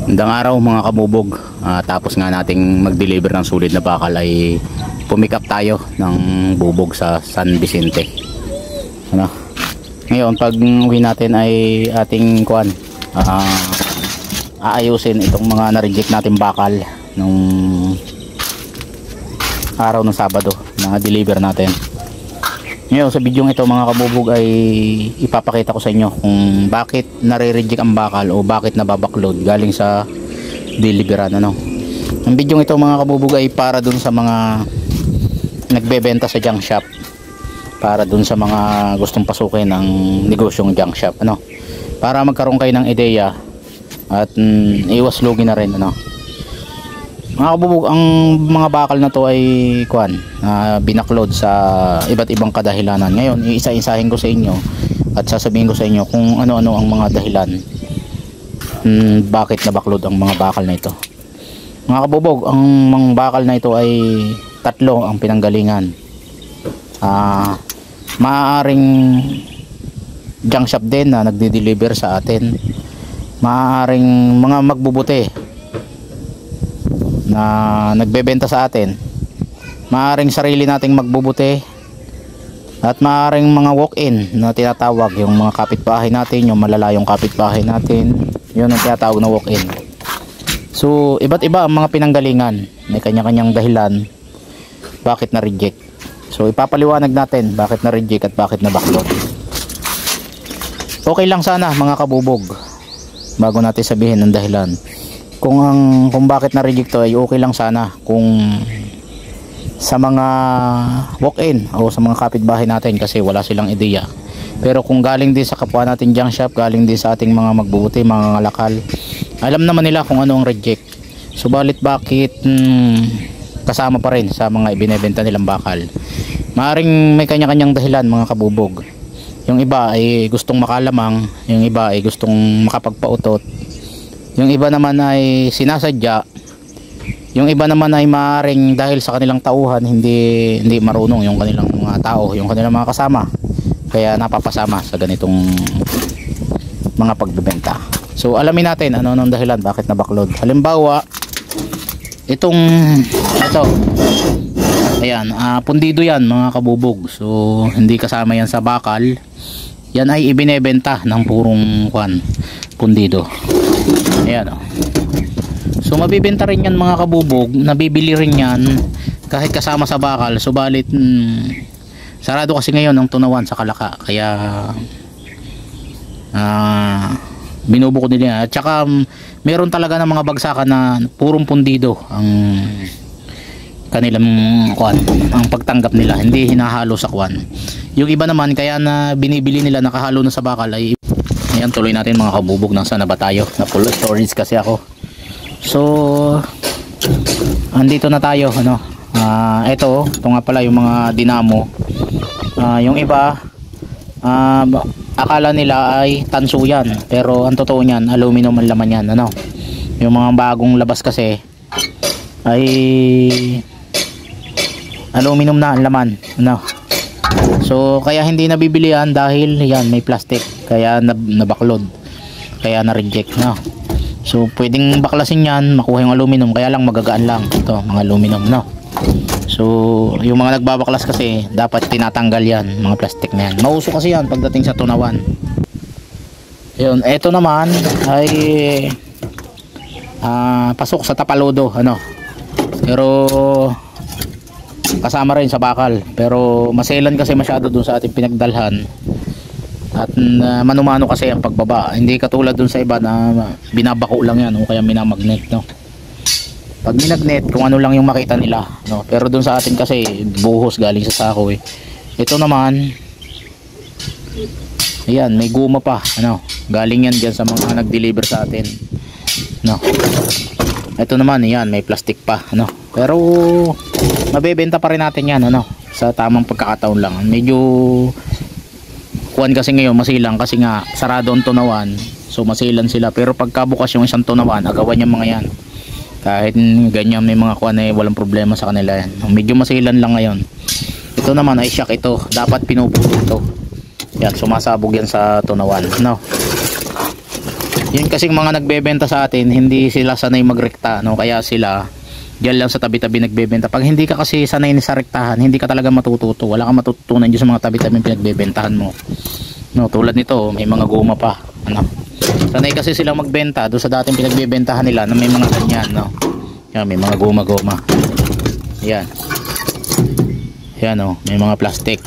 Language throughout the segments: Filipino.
Magandang araw mga kabubog. Tapos nga nating mag-deliver ng sulit na bakal ay pumick up tayo ng bubog sa San Vicente. Ano? Ngayon pag uwi natin ay ating aayusin itong mga na-reject natin bakal nung araw ng Sabado na deliver natin. Ngayon sa video ito mga kabubog ay ipapakita ko sa inyo kung bakit nare-reject ang bakal o bakit nababackload galing sa deliveran. Ang video ito mga kabubog ay para dun sa mga nagbebenta sa junk shop, para dun sa mga gustong pasukin ng negosyong junk shop, para magkaroon kayo ng ideya at iwas lugi na rin. Mga kabubog, ang mga bakal na to ay binackload sa iba't ibang kadahilanan. Ngayon iisa-isahin ko sa inyo at sasabihin ko sa inyo kung ano-ano ang mga dahilan bakit nabackload ang mga bakal na ito. Mga kabubog, ang mga bakal na ito ay tatlo ang pinanggalingan. Maaaring junk shop din na nagde-deliver sa atin, maaaring mga magbubuti na nagbebenta sa atin, maaaring sarili nating magbubuti, at maaaring mga walk-in na tinatawag, yung mga kapitbahay natin, yung malalayong kapitbahay natin, yun ang tinatawag na walk-in. So iba't iba ang mga pinanggalingan, may kanya-kanyang dahilan bakit na-reject. So ipapaliwanag natin bakit na-reject at bakit na-backload. Okay lang sana mga kabubog, bago natin sabihin ang dahilan kung bakit na-reject to, ay okay lang sana kung sa mga walk-in o sa mga kapitbahay natin kasi wala silang ideya. Pero kung galing din sa kapwa natin junk shop, galing din sa ating mga magbubuti, mga ngalakal, alam naman nila kung ano ang reject. Subalit bakit kasama pa rin sa mga ibinebenta nilang bakal? Maaring may kanya-kanyang dahilan mga kabubog. Yung iba ay gustong makalamang, yung iba ay gustong makapagpautot, yung iba naman ay sinasadya, yung iba naman ay maaaring dahil sa kanilang tauhan hindi marunong yung kanilang mga tao, yung kanilang mga kasama, kaya napapasama sa ganitong mga pagbebenta. So alamin natin ano ang dahilan bakit na-backload. Halimbawa, ito, ayan, pundido yan mga kabubog. So hindi kasama yan sa bakal, yan ay ibinebenta ng purong pundido. Ayan, so mabibenta rin yan mga kabubog, nabibili rin yan kahit kasama sa bakal. Subalit sarado kasi ngayon ang tunawan sa Kalaka, kaya binubukod nila. At saka meron talaga ng mga bagsakan na purong pundido ang kanilang ang pagtanggap nila, hindi hinahalo sa yung iba naman kaya na binibili nila nakahalo na sa bakal ay. Ayan, tuloy natin mga kabubog, nang sana ba tayo, na full storage kasi ako. So andito na tayo, ito nga pala yung mga dinamo. Yung iba akala nila ay tanso yan, pero ang totoo niyan aluminum ang laman yan. Yung mga bagong labas kasi ay aluminum na ang laman. So kaya hindi nabibili yan dahil yan may plastic, kaya nabaklod, kaya na-reject. So pwedeng baklasin yan, makuha yung aluminum, kaya lang magagaan lang ito mga aluminum. So yung mga nagbabaklas kasi dapat tinatanggal yan, mga plastic na yan. Mauso kasi yan pagdating sa tunawan. Yun, eto naman ay pasok sa tapalodo, pero kasama rin sa bakal, pero maselan kasi masyado dun sa ating pinagdalhan at manumano kasi ang pagbaba, hindi katulad dun sa iba na binabako lang yan o kaya minamagnet. Pag minagnet, kung ano lang yung makita nila, pero dun sa atin kasi buhos galing sa sako. Ito naman, ayan, may guma pa, galing yan dyan sa mga nag-deliver sa atin. Ito naman, ayan, may plastic pa, pero mabebenta pa rin natin yan, sa tamang pagkakataon lang. Medyo kasi ngayon masilang kasi nga sarado ang tunawan, so masilan sila. Pero pagka bukas yung isang tunawan, agawan yung mga yan. Kahit ganyan may mga walang problema sa kanila yan. Medyo masilan lang ngayon. Ito naman ay shock, ito dapat pinuputol ito. Yan, sumasabog yan sa tunawan. Yun kasing mga nagbebenta sa atin, hindi sila sanay magrekta, no? Kaya sila diyan lang sa tabi-tabi nagbebenta. Pag hindi ka kasi sanay sa rektahan, hindi ka talaga matututo. Wala kang matututunan diyan sa mga tabi-tabi pinagbebentahan mo. No, tulad nito, may mga goma pa. Ano? Sanay kasi silang magbenta doon sa dating pinagbebentahan nila na may mga ganyan, no? Yan, may mga goma-goma. Yan. Yan, oh, may mga plastic.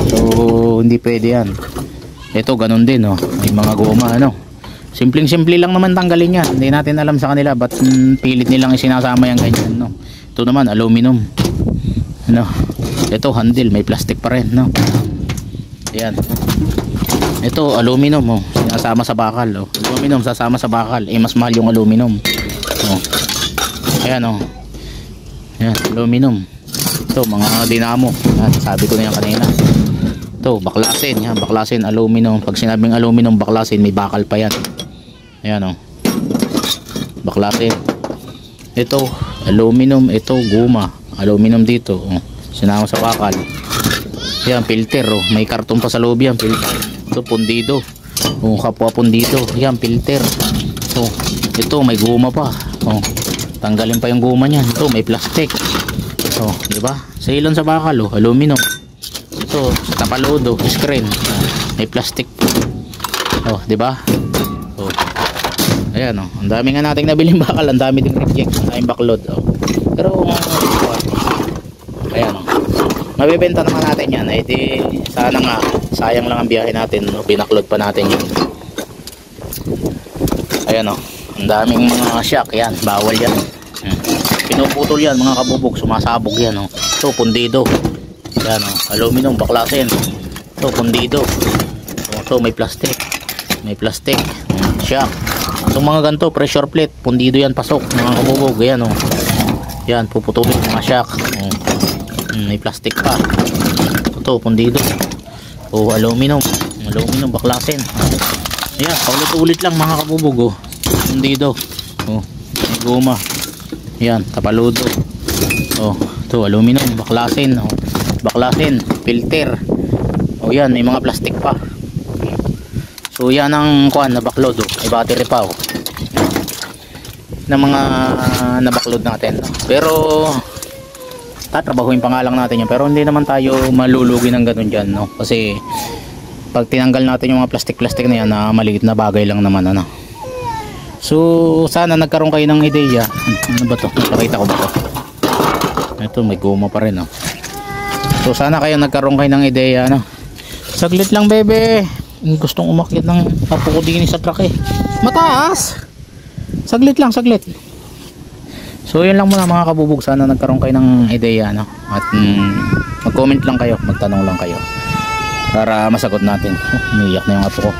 So, hindi pwede yan. Ito, ganun din, oh. May mga goma, ano? Simpleng-simple lang naman tanggalin yan. Hindi natin alam sa kanila ba't pilit nilang isinasama yung ganyan, no? Ito naman, aluminum. Ano? Ito, handle, may plastic pa rin, no? Yan. Ito, aluminum, oh. Sinasama sa bakal, oh. Aluminum, sasama sa bakal. Eh, mas mahal yung aluminum. Oh. Ayan, oh. Ayan, aluminum. Ito, mga dinamo. Yan, sabi ko na yan kanina. Ito, baklasin. Yan, baklasin, aluminum. Pag sinabing aluminum, baklasin, may bakal pa yan. Ayan, oh. Baklasin. Ito, aluminum. Ito, guma. Aluminum dito, oh. Sinama sa bakal. Yan, filter, oh. May karton pa sa loob yan, filter. Ito, pundido. Oh, kapwa pundido. Yan, filter. Oh, ito, may guma pa. Oh, tanggalin pa yung guma niyan. Ito, may plastic. Oh, di ba? Sa ilon sa bakal, oh, aluminum. Ito, sa tapalodo, screen. May plastic. Oh, di ba? Oh. Ayan, oh. Ang dami nga nating nabiling bakal, ang dami ding reject, ang daming backload, oh. Pero ayan, oh. Mabebenta naman natin yan. Eh di sana nga, sayang lang ang biyahe natin, no? Binaklod pa natin yun. Ayan, oh. Ang daming mga shock, yan, bawal yan. Pinuputol yan mga kabubog, sumasabog yan, oh. Ito, pundido. Yan, oh. Aluminum, baklasin. Ito, pundido. Ito, may plastic. May plastic. Shock. Itong mga ganito, pressure plate, pundido yan, pasok mga kabubog. Yan, oh. Yan, puputulin mga shock. May plastic pa. Ito, pundido. Oh, aluminum. Aluminum, baklasin. Ayan, paulit-ulit lang mga kabubog, oh. Pundido. Oh, may goma. Yan, tapaludo. Oh, ito, aluminum, baklasin. Oh, baklasin, filter. Oh, yan, may mga plastic pa. So, yan ang kuan na backload, oh. May battery pa, oh. Na mga nabackload natin. Pero tatrabahuin pa nga lang natin yan. Pero hindi naman tayo malulugi ng ganun dyan, no? Kasi pag tinanggal natin yung mga plastic na yan, na maliit na bagay lang naman, ano. So, sana nagkaroon kayo ng ideya. Ano ba to? Nakita ko ba to? Ito, may goma pa rin, oh. So, sana kayo nagkaroon kayo ng ideya, ano. Saglit lang, bebe. Gustong umakyat ng papuko din sa truck, eh. Mataas! Saglit lang, saglit. So, yun lang muna mga kabubog. Sana nagkaroon kayo ng ideya, no? At mag-comment lang kayo, magtanong lang kayo para masagot natin. Umiyak na yung apo ko.